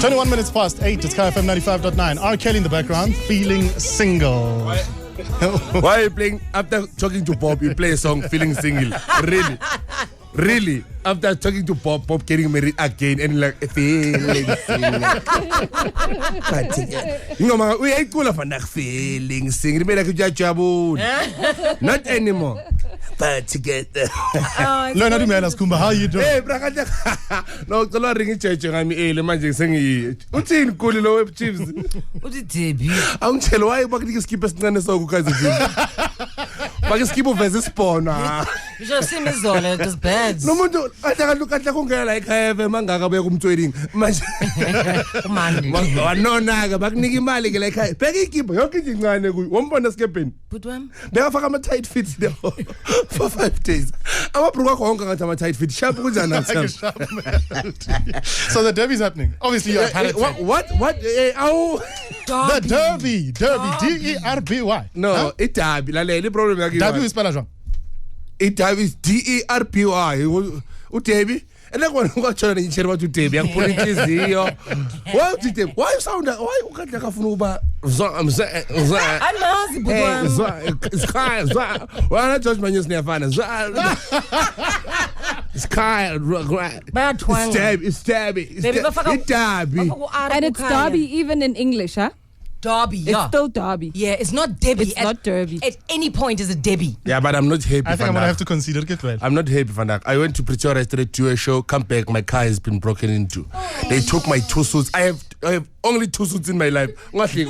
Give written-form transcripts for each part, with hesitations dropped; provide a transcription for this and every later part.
21 minutes past 8, it's KFM 95.9. R. Kelly in the background, Feeling Single. Why are you playing, after talking to Bob, you play a song, Feeling Single? Really? Really? After talking to Bob getting married again and like, feeling single. You know, we ain't cool of a feeling single. Not anymore. But together. No, not Melas Kumba, how you doing? Hey, Brakata. No, the Lord ringing church, I'm a magic singing. What's in cool low chips? What did it? I'm telling why you skip us none so because of you. But skip of as a spawn. You should see me all it's bad. No, I can't look at the conga like I have a manga trading. No, Naga, but Nicky Malik like I Peggy keep your kitchen 1 escaping. Put one. Therefore, I'm a tight fit for 5 days. I'm a pro honka at my tight fit. Sharp with an So the derby's happening. Obviously, you're what? Oh, the derby. DERBY. No, it derby. The problem derby is Palajong. It is DERBY. Utebi. And that one who trying to share about Utebi. I'm putting this here. Why did they? Why sound that? Why you can't take a funuba? I'm saying, it's kind. Why not judge my news near finance? It's kind. It's derby. And it's derby even in English, huh? Derby, yeah. It's still derby. Yeah, it's not Debbie. It's not derby. At any point is a Debbie. Yeah, but I'm not happy. I think I'm going to have to consider it well. I'm not happy for that. I went to Pretoria yesterday to a show, come back, my car has been broken into. They took my 2 suits. I have only 2 suits in my life. But I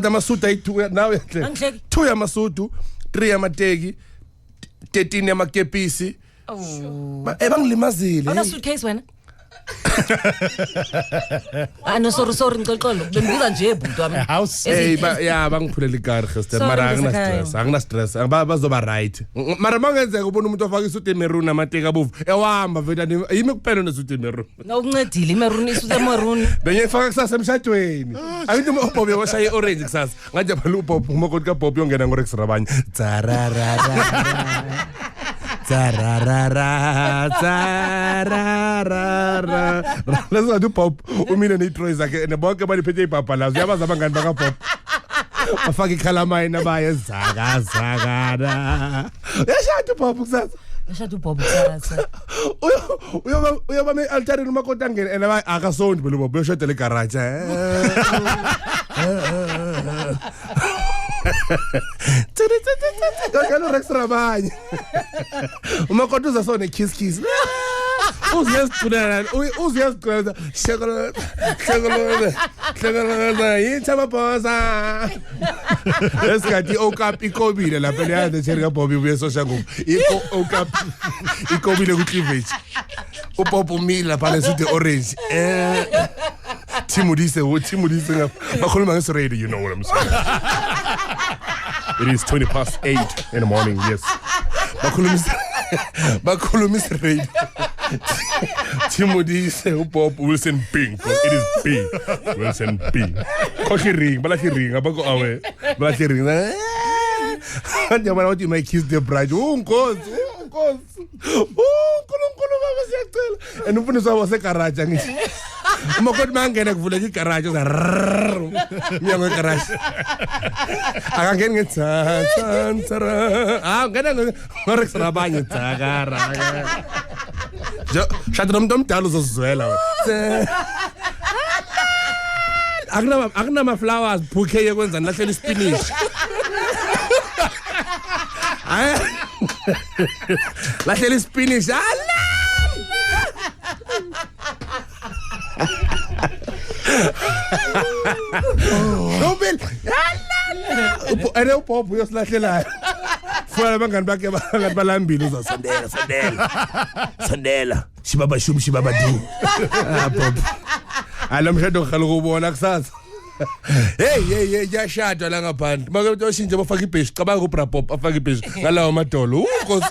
masuit now 2 yamasutu, 3 yamategi, 13 yamakepisi. Oh. But ebang limazile. How does suitcase when? I know sorry ngicolo. Bengiza nje bhuti wami. House. Hey, yeah, bangiphulele ikar gister. Mara angina stress. Bazoba right. Mara mangenzeka ubona umuntu ofaka isuti emerun namateka bovu. Ewahamba vela yimi kuphela nesuti emerun. Nawuncedile imerun isuti emerun. Bengifaka kusasa emshadweni. Ayithi uBob washaya orange kusasa. Ngathi phela uBob umakoti kaBob yongena ngoRex Rabanye. Let's go to Pop. Umile ni Troy zakhe nebonke baliphethe ipapa lazo yabaza abangani baka Pop. Bafaka ikhalamine abaye zakazakana. Yashaya Pop kusasa. Yashaya Pop kusasa. Uyoba me altare umakoti angene and akasondi phela Bob uyoshada le garage. Ngalo Rex Rabanye. Umakoti uzasone kiss. Uziyasiphulana shakala yithaba boza. Lesikhathi okap ikobile lapha leyazi cherika Bobby ubuye social group. Okap ikobile ku cleavage. Upopo umila phala suthi orange. Timudise bakhuluma ngeSiradio, you know what I'm saying. It is 8:20 in the morning, yes. Bakhuluma iSiradio. Timudise uPop Wilson Pink. It is B. Wilson P. Koshi ring, balashi ring, abako awe. Balashi ring. Njamana wathi my kiss the bride. Unkosi. Unkulunkulu baba siyacela. And umfundisi wabo segarage ngithi. Umakoti mangena kuvuleka igarage miyango igarage. Akangeni ngethathara. Ngena ngoRex Rabanye tsakara. Shada nomuntu omdala uzozizwela wena. Akunama flowers bouquet yekwenza nilahlela ispinach. Lahlela ispinach. Nobel. Ene uPop uyosilahlela. Funa abangani bakhe balambile uzasondela. Shibaba du. Bob. Alamshado khalo kubona kusasa. Hey yashadwa la ngaphandle. Make utoshinje bafaka ibheshi cabanga uBra Bob afaka ibheshi ngalawo madolo. Unkosi.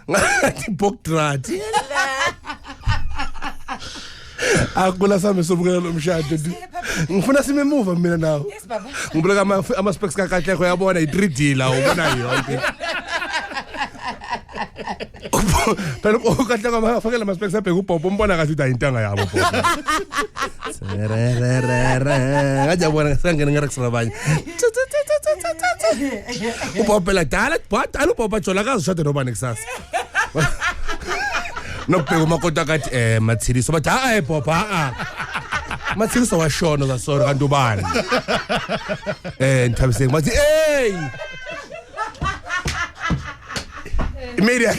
Ngathi Bogdrat. Akula sami sobukela lo mshado. Ngifuna sime move mina nawo. Yes baba. Ngibuleka ama specs kakahle uyabona i3D la ubona yonke. Phela ukahle kwama fakela maspecks abheka uBob umbona kahle ukuthi ayintanga yabo Bob. Ngajabona sangena ngerex labanye. uBob phela dala uBob ajola kazishade nobani kusasa. Nokubheka umakota kathi Mathiliso bathi hayi Bob Mathiliso washona zasoro kanti ubani. Nthabiseke bathi hey Media.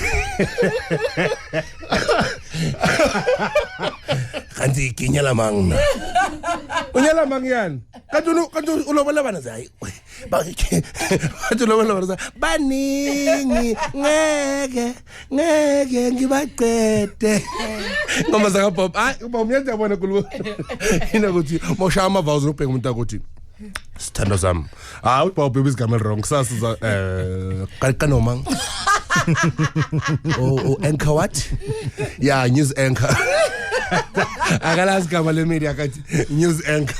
Kanti kinyala mang. Unyala mang yan. Kanti ulobola bana zayi. Kanti ulobola bana zayi. Baningi ngeke ngibaqede. Ngoma zaka Bob. Bob uyajabona kulo. Ina kuthi moshaya amavazi ubheka umuntu akuthi sithando sami. Bob ubisigama wrong. Kusasa kanoma. Anchor what? Yeah, news anchor. Akalazi gama le media kathi news anchor.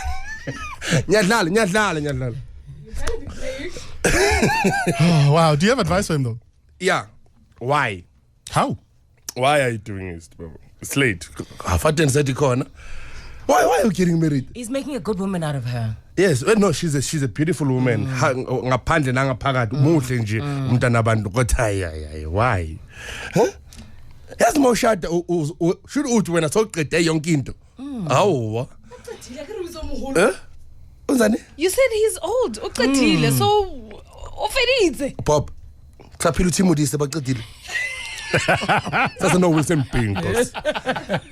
Nyadlala. Oh, wow. Do you have advice for him though? Yeah. Why? How? Why are you doing this? It's late. Hafaten said corner. Why are you getting married? He's making a good woman out of her. Yes, no, she's a beautiful woman. Ngaphandle nangaphakathi umuhle nje umntana abantu kodwa hayi why? Huh? Yazi mawushada should uthi wena soqede yonke into. Awwa. Unzani? You said he's old. Uqedile so ufedile. Bob. Saphila uThimodise baqedile. Sasa no Wilson Pinkos.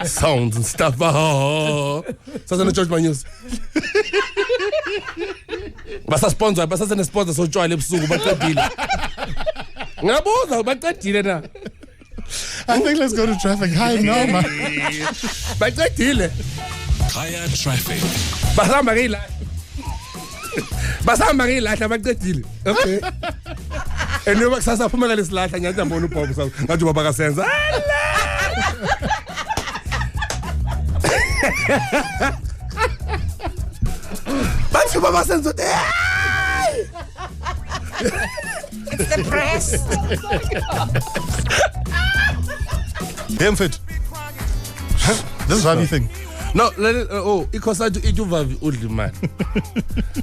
Sounds and stuff. Sasa no George Manyus. Basa sponsor so tshwala ebusuku baqedile. Ngabuza baqedile na. I think let's go to traffic. Hi, no, man. Baqedile. Kaya traffic. Basamba ngilahla baqedile. Okay. Enoba kusasa phuma ngale silahla ngiyathi ngibona uBob ngathi baba kasenza. Bathi baba senza. It's the press. Hemfit. This is Vavi thing. No, ikosa itu Vavi udli man.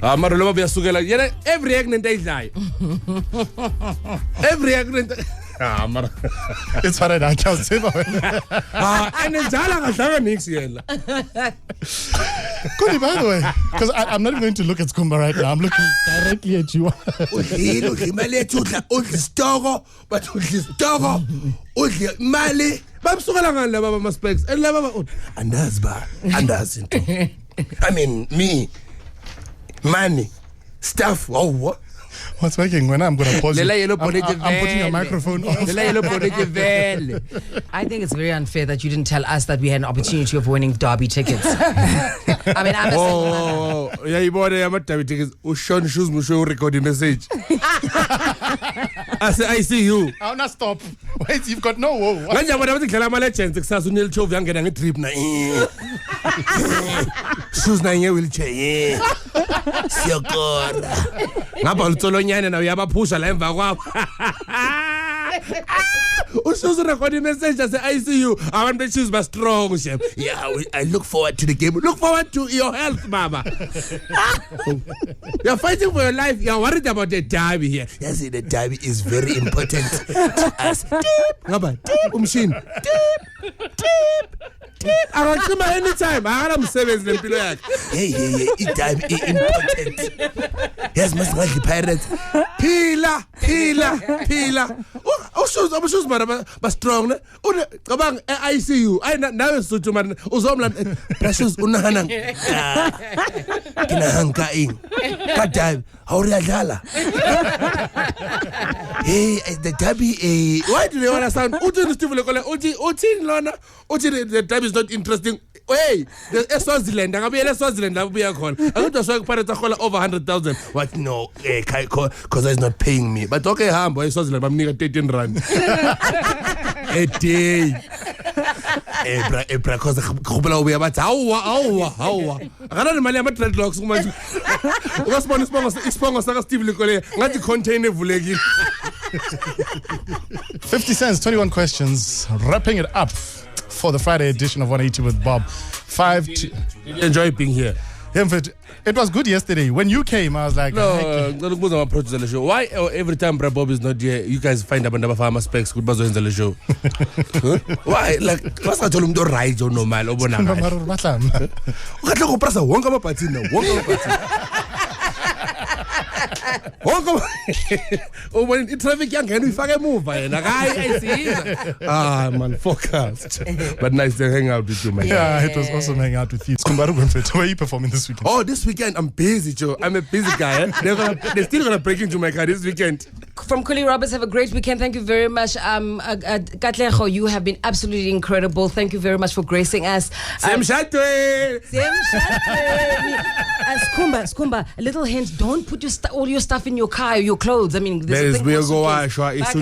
Mara lo bayasukela yena every egnet ayidlayo. Every egnet mara. It's what I can't say about it. Enenjala ngadlanga nix yena. Could by the way, because I'm not even going to look at Skumba right now. I'm looking directly at you. Udli mali babsukela ngani laba ama specs laba andazi into. I mean me money stuff What's working when I'm going to pause you? I'm putting a microphone off. I think it's very unfair that you didn't tell us that we had an opportunity of winning Derby tickets. I mean, I'm yeah, you bought a Derby tickets. Sean Shoes Musho recording message. I say, I see you. I'll not stop. Wait, you've got no woe. When you want to tell my legends, success until Chov Young getting a trip. Shoes na wheelchair. So good. Nyana na uyabapusha la emva kwabo. Usuzu recording message say I see you. I want to choose my strong chef. Yeah, I look forward to the game. Look forward to your health, mama. You're fighting for your life. You're worried about the derby here. Yes, the derby is very important to us. Ngaba, umshin. I want to anytime. I am service in Pilo yakhe. Hey, it derby is important. Yes, must like the Pirates. Pila. Shoes mara ba strong ne. Cabang ICU. Ay nawe suthu mara uzomla precious unahana. Kinahanga in. Kadab. How uyadlala. Hey, the derby why do they want to sound uthi Steve Lekole uthi lona uthi the derby is not interesting. Hey, the Swaziland ngabuyela Swaziland la buya khona. Akudwa so Pirates akhola over 100,000. What no, because he's not paying me. But okay, hamba eSwaziland bamnika 13 rand. A day. Ebra cause khubela ubuya bathi hawa. Akana imali yama dreadlocks kuma. Ugasibona isibongo saka Steve Lekole ngathi contain evulekile. 50 cents, 21 questions. Wrapping it up for the Friday edition of 180 with Bob. 5 to... Did you enjoy being here? It was good yesterday. When you came, I was like, No, why every time Bra Bob is not here, you guys find Abandaba Farmer specs good bazo in the show? Why? Like, what's that? Tell right or normal? Oh, when traffic young can we fucking move? I see. Ah, man, focused. But nice to hang out with you, man. Yeah, it was awesome hanging out with you. Skumbaru Gwemfethu, where are you performing this weekend? Oh, this weekend I'm busy, Joe. I'm a busy guy. They're still gonna break into my car this weekend. From Kuli Roberts, have a great weekend. Thank you very mumuch. Katleho, you have been absolutely incredible. Thank you very much for gracing us. Skumba, a little hint, don't put all your stuff in your car, your clothes. I mean, this There is is we'll go wash. It's